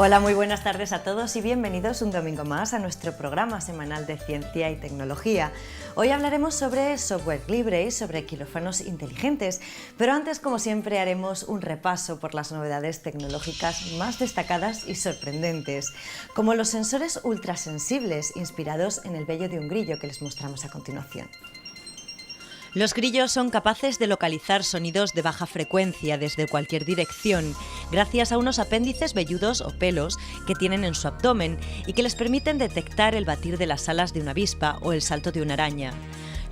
Hola, muy buenas tardes a todos y bienvenidos un domingo más a nuestro programa semanal de ciencia y tecnología. Hoy hablaremos sobre software libre y sobre quirófanos inteligentes, pero antes, como siempre, haremos un repaso por las novedades tecnológicas más destacadas y sorprendentes, como los sensores ultrasensibles inspirados en el vello de un grillo que les mostramos a continuación. Los grillos son capaces de localizar sonidos de baja frecuencia desde cualquier dirección, gracias a unos apéndices velludos o pelos que tienen en su abdomen y que les permiten detectar el batir de las alas de una avispa o el salto de una araña.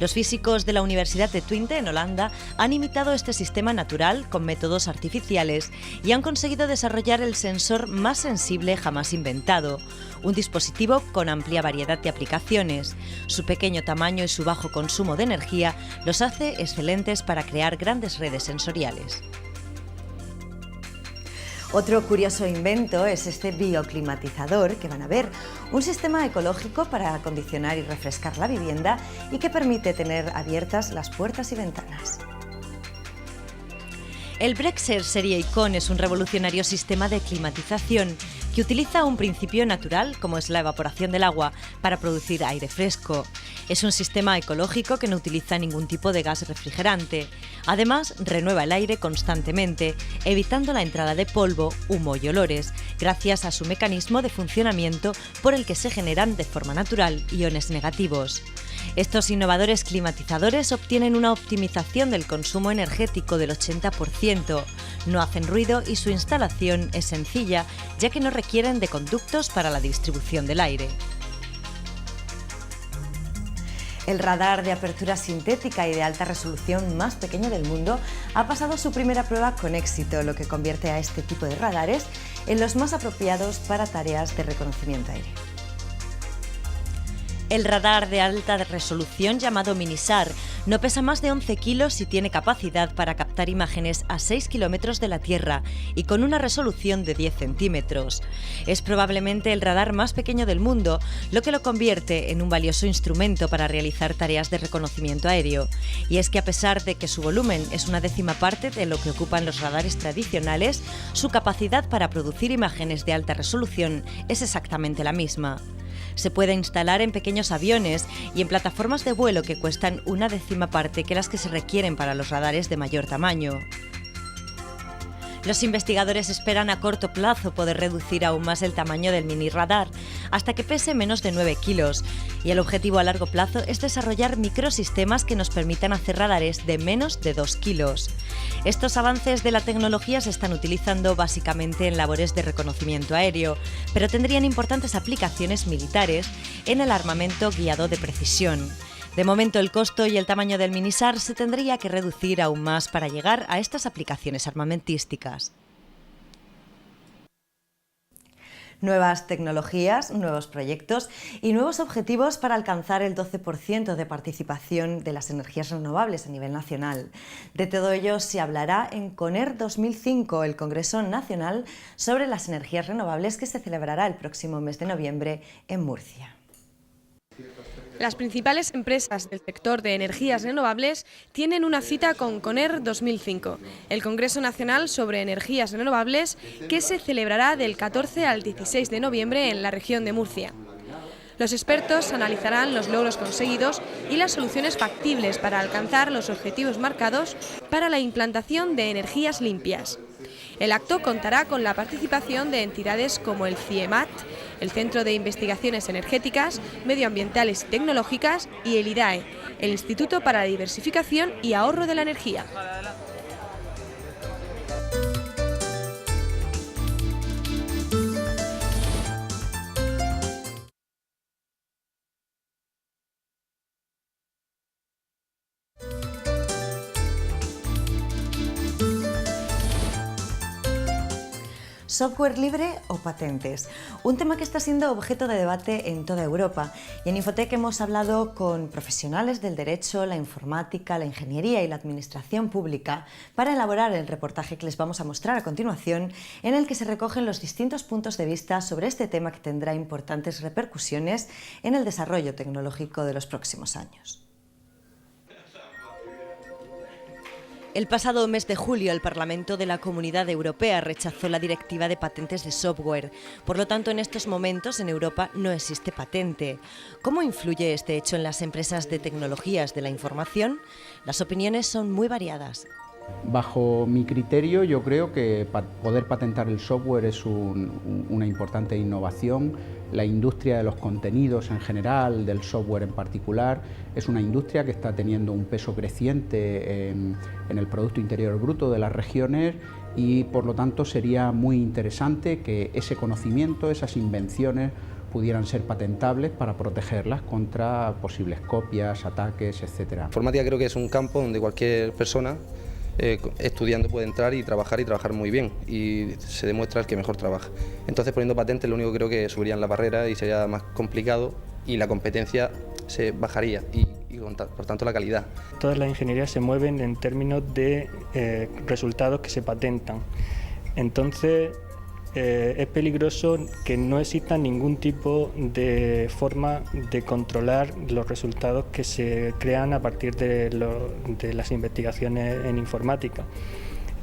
Los físicos de la Universidad de Twente, en Holanda, han imitado este sistema natural con métodos artificiales y han conseguido desarrollar el sensor más sensible jamás inventado, un dispositivo con amplia variedad de aplicaciones. Su pequeño tamaño y su bajo consumo de energía los hace excelentes para crear grandes redes sensoriales. Otro curioso invento es este bioclimatizador que van a ver, un sistema ecológico para acondicionar y refrescar la vivienda y que permite tener abiertas las puertas y ventanas. El Brexer Serie Icon es un revolucionario sistema de climatización que utiliza un principio natural, como es la evaporación del agua, para producir aire fresco. Es un sistema ecológico que no utiliza ningún tipo de gas refrigerante. Además, renueva el aire constantemente, evitando la entrada de polvo, humo y olores, gracias a su mecanismo de funcionamiento por el que se generan de forma natural iones negativos. Estos innovadores climatizadores obtienen una optimización del consumo energético del 80%, no hacen ruido y su instalación es sencilla, ya que no requieren de conductos para la distribución del aire. El radar de apertura sintética y de alta resolución más pequeño del mundo ha pasado su primera prueba con éxito, lo que convierte a este tipo de radares en los más apropiados para tareas de reconocimiento aéreo. El radar de alta resolución llamado Minisar no pesa más de 11 kilos y tiene capacidad para captar imágenes a 6 kilómetros de la Tierra y con una resolución de 10 centímetros. Es probablemente el radar más pequeño del mundo, lo que lo convierte en un valioso instrumento para realizar tareas de reconocimiento aéreo. Y es que a pesar de que su volumen es una décima parte de lo que ocupan los radares tradicionales, su capacidad para producir imágenes de alta resolución es exactamente la misma. Se puede instalar en pequeños aviones y en plataformas de vuelo que cuestan una décima parte que las que se requieren para los radares de mayor tamaño. Los investigadores esperan a corto plazo poder reducir aún más el tamaño del mini radar, hasta que pese menos de 9 kilos, y el objetivo a largo plazo es desarrollar microsistemas que nos permitan hacer radares de menos de 2 kilos. Estos avances de la tecnología se están utilizando básicamente en labores de reconocimiento aéreo, pero tendrían importantes aplicaciones militares en el armamento guiado de precisión. De momento, el costo y el tamaño del Minisar se tendría que reducir aún más para llegar a estas aplicaciones armamentísticas. Nuevas tecnologías, nuevos proyectos y nuevos objetivos para alcanzar el 12% de participación de las energías renovables a nivel nacional. De todo ello se hablará en CONER 2005, el Congreso Nacional sobre las Energías Renovables que se celebrará el próximo mes de noviembre en Murcia. Las principales empresas del sector de energías renovables tienen una cita con CONER 2005, el Congreso Nacional sobre Energías Renovables, que se celebrará del 14 al 16 de noviembre en la región de Murcia. Los expertos analizarán los logros conseguidos y las soluciones factibles para alcanzar los objetivos marcados para la implantación de energías limpias. El acto contará con la participación de entidades como el CIEMAT, el Centro de Investigaciones Energéticas, Medioambientales y Tecnológicas y el IDAE, el Instituto para la Diversificación y Ahorro de la Energía. ¿Software libre o patentes? Un tema que está siendo objeto de debate en toda Europa. Y en Infotec hemos hablado con profesionales del derecho, la informática, la ingeniería y la administración pública para elaborar el reportaje que les vamos a mostrar a continuación, en el que se recogen los distintos puntos de vista sobre este tema que tendrá importantes repercusiones en el desarrollo tecnológico de los próximos años. El pasado mes de julio, el Parlamento de la Comunidad Europea rechazó la Directiva de Patentes de Software. Por lo tanto, en estos momentos en Europa no existe patente. ¿Cómo influye este hecho en las empresas de tecnologías de la información? Las opiniones son muy variadas. Bajo mi criterio, yo creo que poder patentar el software es una importante innovación. La industria de los contenidos en general, del software en particular, es una industria que está teniendo un peso creciente en el Producto Interior Bruto de las regiones y, por lo tanto, sería muy interesante que ese conocimiento, esas invenciones, pudieran ser patentables para protegerlas contra posibles copias, ataques, etc. Informática creo que es un campo donde cualquier persona estudiando puede entrar y trabajar muy bien, y se demuestra el que mejor trabaja. Entonces, poniendo patentes, lo único que creo que subirían la barrera y sería más complicado, y la competencia se bajaría y por tanto la calidad. Todas las ingenierías se mueven en términos de resultados que se patentan. Entonces es peligroso que no exista ningún tipo de forma de controlar los resultados que se crean a partir de las investigaciones en informática.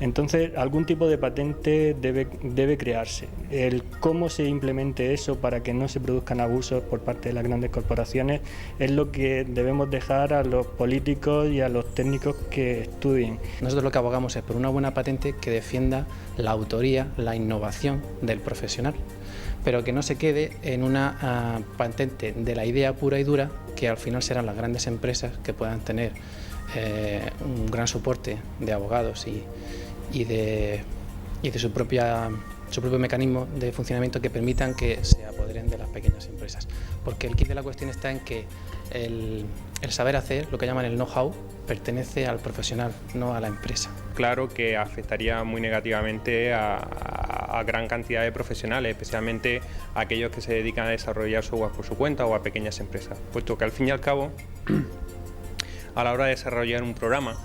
Entonces, algún tipo de patente debe crearse. El cómo se implemente eso para que no se produzcan abusos por parte de las grandes corporaciones es lo que debemos dejar a los políticos y a los técnicos que estudien. Nosotros lo que abogamos es por una buena patente que defienda la autoría, la innovación del profesional, pero que no se quede en una patente de la idea pura y dura, que al final serán las grandes empresas que puedan tener un gran soporte de abogados y de su propio mecanismo de funcionamiento que permitan que se apoderen de las pequeñas empresas. Porque el quid de la cuestión está en que el saber hacer, lo que llaman el know-how, pertenece al profesional, no a la empresa. Claro que afectaría muy negativamente a gran cantidad de profesionales, especialmente a aquellos que se dedican a desarrollar software por su cuenta o a pequeñas empresas, puesto que al fin y al cabo, a la hora de desarrollar un programa,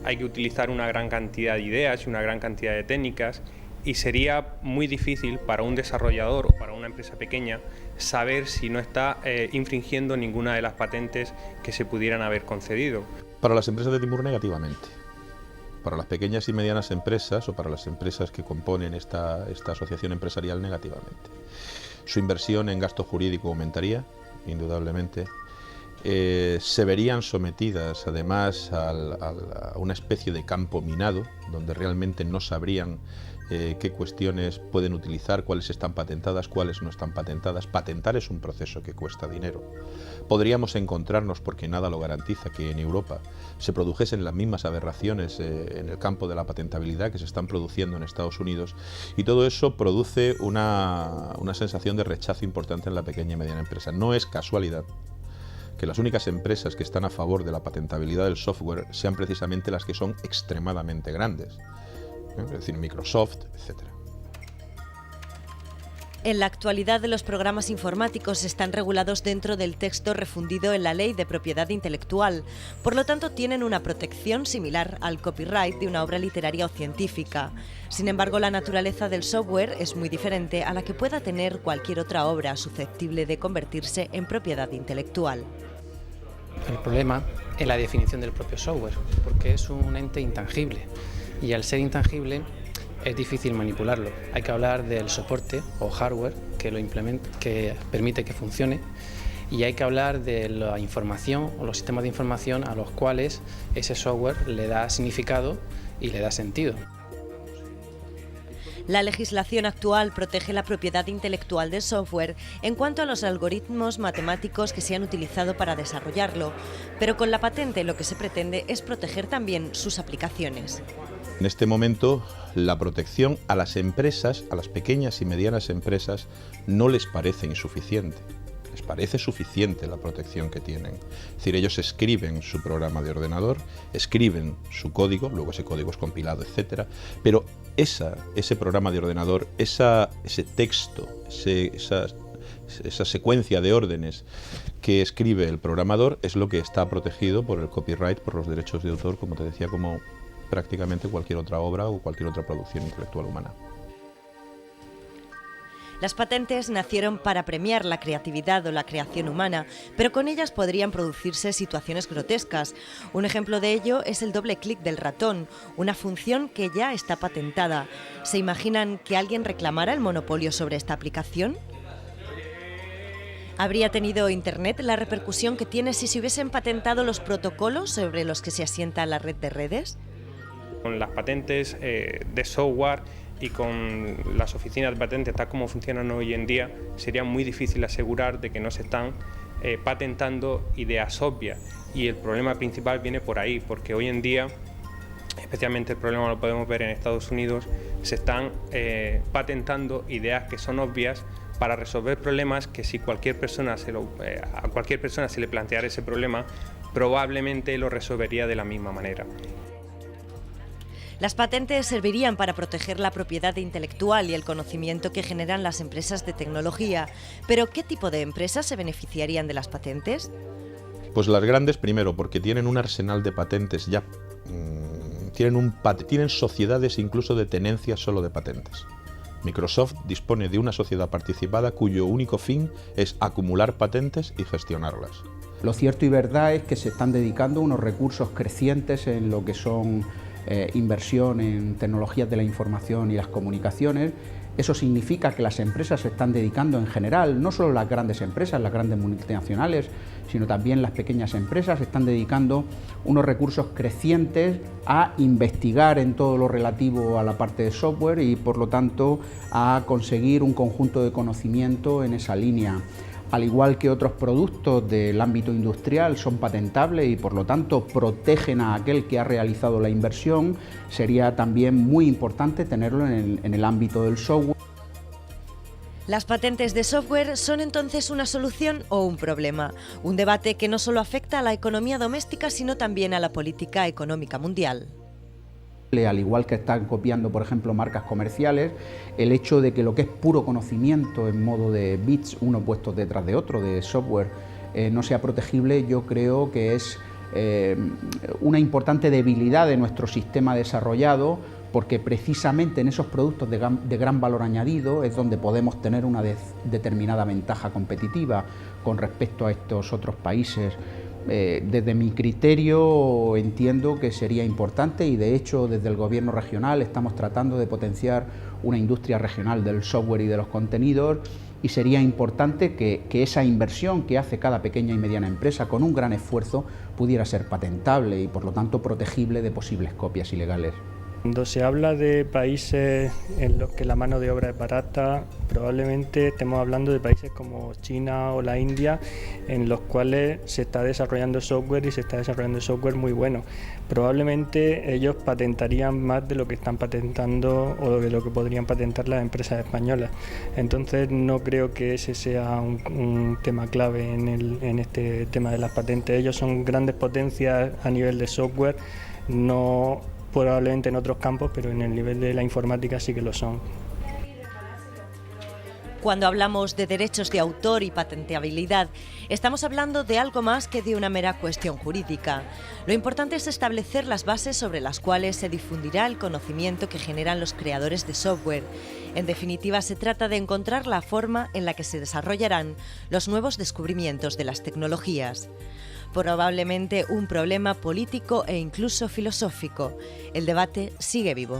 hay que utilizar una gran cantidad de ideas y una gran cantidad de técnicas, y sería muy difícil para un desarrollador o para una empresa pequeña saber si no está infringiendo ninguna de las patentes que se pudieran haber concedido. Para las empresas de Timur, negativamente. Para las pequeñas y medianas empresas o para las empresas que componen esta asociación empresarial, negativamente. Su inversión en gasto jurídico aumentaría, indudablemente. Se verían sometidas además a una especie de campo minado, donde realmente no sabrían qué cuestiones pueden utilizar, cuáles están patentadas, cuáles no están patentadas. Patentar es un proceso que cuesta dinero. Podríamos encontrarnos, porque nada lo garantiza, que en Europa se produjesen las mismas aberraciones en el campo de la patentabilidad que se están produciendo en Estados Unidos, y todo eso produce una sensación de rechazo importante en la pequeña y mediana empresa. No es casualidad que las únicas empresas que están a favor de la patentabilidad del software sean precisamente las que son extremadamente grandes, es decir, Microsoft, etc. En la actualidad, los programas informáticos están regulados dentro del texto refundido en la Ley de Propiedad Intelectual. Por lo tanto, tienen una protección similar al copyright de una obra literaria o científica. Sin embargo, la naturaleza del software es muy diferente a la que pueda tener cualquier otra obra susceptible de convertirse en propiedad intelectual. El problema es la definición del propio software, porque es un ente intangible, y al ser intangible es difícil manipularlo. Hay que hablar del soporte o hardware que lo implementa, que permite que funcione, y hay que hablar de la información o los sistemas de información a los cuales ese software le da significado y le da sentido. La legislación actual protege la propiedad intelectual del software en cuanto a los algoritmos matemáticos que se han utilizado para desarrollarlo, pero con la patente lo que se pretende es proteger también sus aplicaciones. En este momento, la protección a las empresas, a las pequeñas y medianas empresas, no les parece insuficiente. Les parece suficiente la protección que tienen. Es decir, ellos escriben su programa de ordenador, escriben su código, luego ese código es compilado, etc. Pero ese programa de ordenador, ese texto, esa secuencia de órdenes que escribe el programador es lo que está protegido por el copyright, por los derechos de autor, como te decía, como prácticamente cualquier otra obra o cualquier otra producción intelectual humana. Las patentes nacieron para premiar la creatividad o la creación humana, pero con ellas podrían producirse situaciones grotescas. Un ejemplo de ello es el doble clic del ratón, una función que ya está patentada. ¿Se imaginan que alguien reclamara el monopolio sobre esta aplicación? ¿Habría tenido Internet la repercusión que tiene si se hubiesen patentado los protocolos sobre los que se asienta la red de redes? Con las patentes de software y con las oficinas de patentes tal como funcionan hoy en día, sería muy difícil asegurar de que no se están patentando ideas obvias. Y el problema principal viene por ahí, porque hoy en día, especialmente el problema lo podemos ver en Estados Unidos, se están patentando ideas que son obvias para resolver problemas que si a cualquier persona se le planteara ese problema, probablemente lo resolvería de la misma manera. Las patentes servirían para proteger la propiedad intelectual y el conocimiento que generan las empresas de tecnología. Pero, ¿qué tipo de empresas se beneficiarían de las patentes? Pues las grandes, primero, porque tienen un arsenal de patentes ya. Tienen sociedades incluso de tenencia solo de patentes. Microsoft dispone de una sociedad participada cuyo único fin es acumular patentes y gestionarlas. Lo cierto y verdad es que se están dedicando unos recursos crecientes en lo que son inversión en tecnologías de la información y las comunicaciones. Eso significa que las empresas se están dedicando en general, no solo las grandes empresas, las grandes multinacionales, sino también las pequeñas empresas, se están dedicando unos recursos crecientes a investigar en todo lo relativo a la parte de software y, por lo tanto, a conseguir un conjunto de conocimiento en esa línea. Al igual que otros productos del ámbito industrial son patentables y por lo tanto protegen a aquel que ha realizado la inversión, sería también muy importante tenerlo en el ámbito del software. ¿Las patentes de software son entonces una solución o un problema? Un debate que no solo afecta a la economía doméstica, sino también a la política económica mundial. Al igual que están copiando, por ejemplo, marcas comerciales, el hecho de que lo que es puro conocimiento en modo de bits, uno puestos detrás de otro, de software, no sea protegible, yo creo que es una importante debilidad de nuestro sistema desarrollado, porque precisamente en esos productos de gran valor añadido es donde podemos tener una determinada ventaja competitiva con respecto a estos otros países. Desde mi criterio entiendo que sería importante y de hecho desde el gobierno regional estamos tratando de potenciar una industria regional del software y de los contenidos y sería importante que esa inversión que hace cada pequeña y mediana empresa con un gran esfuerzo pudiera ser patentable y por lo tanto protegible de posibles copias ilegales. Cuando se habla de países en los que la mano de obra es barata, probablemente estemos hablando de países como China o la India, en los cuales se está desarrollando software y se está desarrollando software muy bueno. Probablemente ellos patentarían más de lo que están patentando o de lo que podrían patentar las empresas españolas. Entonces no creo que ese sea un tema clave en este tema de las patentes. Ellos son grandes potencias a nivel de software, no probablemente en otros campos, pero en el nivel de la informática sí que lo son. Cuando hablamos de derechos de autor y patenteabilidad, estamos hablando de algo más que de una mera cuestión jurídica. Lo importante es establecer las bases sobre las cuales se difundirá el conocimiento que generan los creadores de software. En definitiva, se trata de encontrar la forma en la que se desarrollarán los nuevos descubrimientos de las tecnologías. Probablemente un problema político e incluso filosófico. El debate sigue vivo.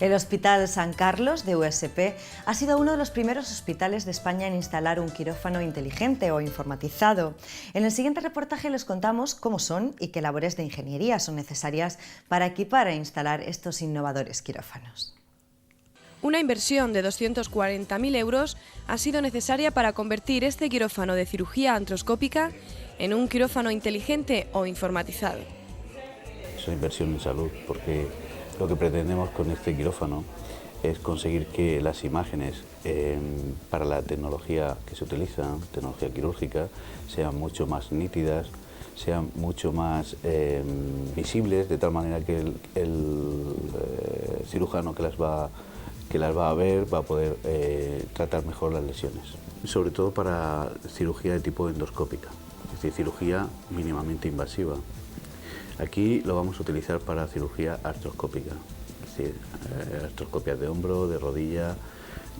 El Hospital San Carlos de USP ha sido uno de los primeros hospitales de España en instalar un quirófano inteligente o informatizado. En el siguiente reportaje les contamos cómo son y qué labores de ingeniería son necesarias para equipar e instalar estos innovadores quirófanos. Una inversión de 240.000 euros ha sido necesaria para convertir este quirófano de cirugía artroscópica en un quirófano inteligente o informatizado. Es una inversión en salud porque lo que pretendemos con este quirófano es conseguir que las imágenes para la tecnología que se utiliza, tecnología quirúrgica, sean mucho más nítidas, sean mucho más visibles, de tal manera que el cirujano que las va a ver va a poder tratar mejor las lesiones. Sobre todo para cirugía de tipo endoscópica, es decir, cirugía mínimamente invasiva. Aquí lo vamos a utilizar para cirugía artroscópica, es decir, artroscopias de hombro, de rodilla,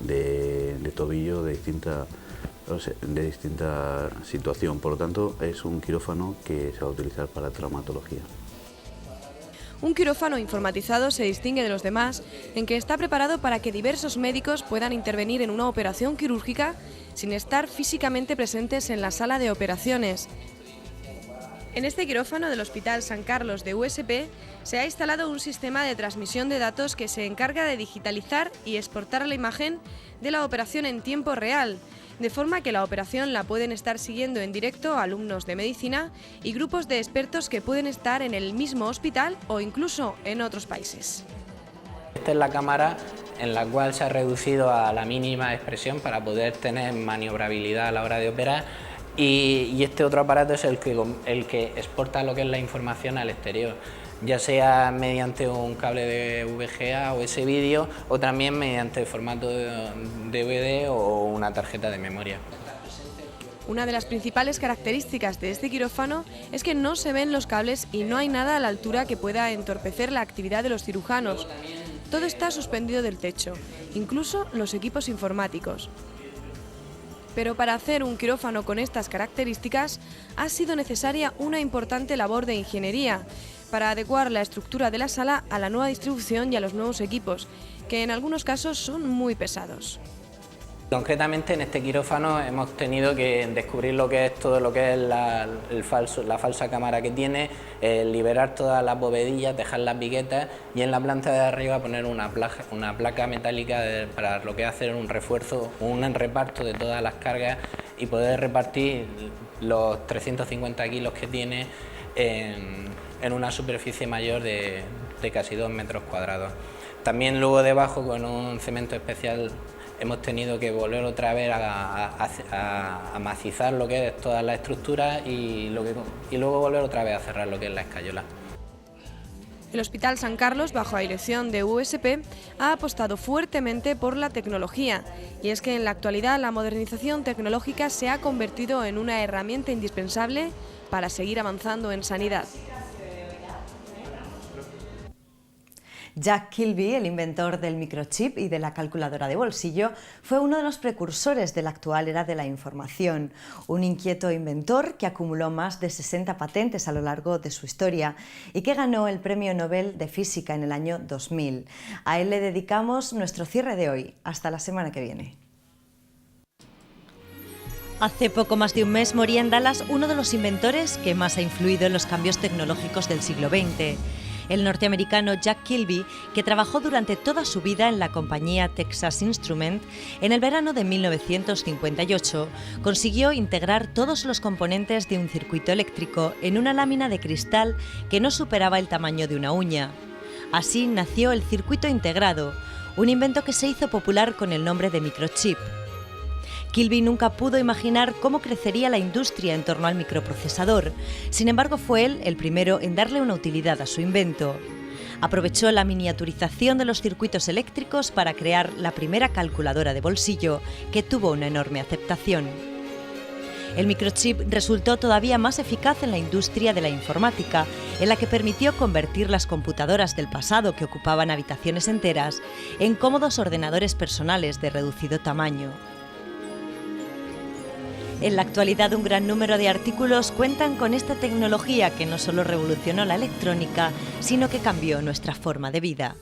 de tobillo, de distinta situación. Por lo tanto, es un quirófano que se va a utilizar para traumatología. Un quirófano informatizado se distingue de los demás en que está preparado para que diversos médicos puedan intervenir en una operación quirúrgica sin estar físicamente presentes en la sala de operaciones. En este quirófano del Hospital San Carlos de USP se ha instalado un sistema de transmisión de datos que se encarga de digitalizar y exportar la imagen de la operación en tiempo real, de forma que la operación la pueden estar siguiendo en directo alumnos de medicina y grupos de expertos que pueden estar en el mismo hospital o incluso en otros países. Esta es la cámara en la cual se ha reducido a la mínima expresión para poder tener maniobrabilidad a la hora de operar, y este otro aparato es el que exporta lo que es la información al exterior, ya sea mediante un cable de VGA o ese vídeo, o también mediante el formato de DVD o una tarjeta de memoria. Una de las principales características de este quirófano es que no se ven los cables y no hay nada a la altura que pueda entorpecer la actividad de los cirujanos. Todo está suspendido del techo, incluso los equipos informáticos. Pero para hacer un quirófano con estas características ha sido necesaria una importante labor de ingeniería para adecuar la estructura de la sala a la nueva distribución y a los nuevos equipos, que en algunos casos son muy pesados. Concretamente en este quirófano hemos tenido que descubrir lo que es todo lo que es la falsa cámara que tiene, liberar todas las bovedillas, dejar las viguetas y en la planta de arriba poner una placa metálica para lo que es hacer un refuerzo, un reparto de todas las cargas y poder repartir los 350 kilos que tiene en una superficie mayor de casi 2 metros cuadrados. También luego debajo, con un cemento especial, hemos tenido que volver otra vez a macizar lo que es toda la estructura y luego volver otra vez a cerrar lo que es la escayola. El Hospital San Carlos, bajo la dirección de USP, ha apostado fuertemente por la tecnología, y es que en la actualidad la modernización tecnológica se ha convertido en una herramienta indispensable para seguir avanzando en sanidad. Jack Kilby, el inventor del microchip y de la calculadora de bolsillo, fue uno de los precursores de la actual era de la información. Un inquieto inventor que acumuló más de 60 patentes a lo largo de su historia y que ganó el Premio Nobel de Física en el año 2000. A él le dedicamos nuestro cierre de hoy. Hasta la semana que viene. Hace poco más de un mes moría en Dallas uno de los inventores que más ha influido en los cambios tecnológicos del siglo XX. El norteamericano Jack Kilby, que trabajó durante toda su vida en la compañía Texas Instruments, en el verano de 1958 consiguió integrar todos los componentes de un circuito eléctrico en una lámina de cristal que no superaba el tamaño de una uña. Así nació el circuito integrado, un invento que se hizo popular con el nombre de microchip. Kilby nunca pudo imaginar cómo crecería la industria en torno al microprocesador. Sin embargo, fue él el primero en darle una utilidad a su invento. Aprovechó la miniaturización de los circuitos eléctricos para crear la primera calculadora de bolsillo, que tuvo una enorme aceptación. El microchip resultó todavía más eficaz en la industria de la informática, en la que permitió convertir las computadoras del pasado, que ocupaban habitaciones enteras, en cómodos ordenadores personales de reducido tamaño. En la actualidad, un gran número de artículos cuentan con esta tecnología que no solo revolucionó la electrónica, sino que cambió nuestra forma de vida.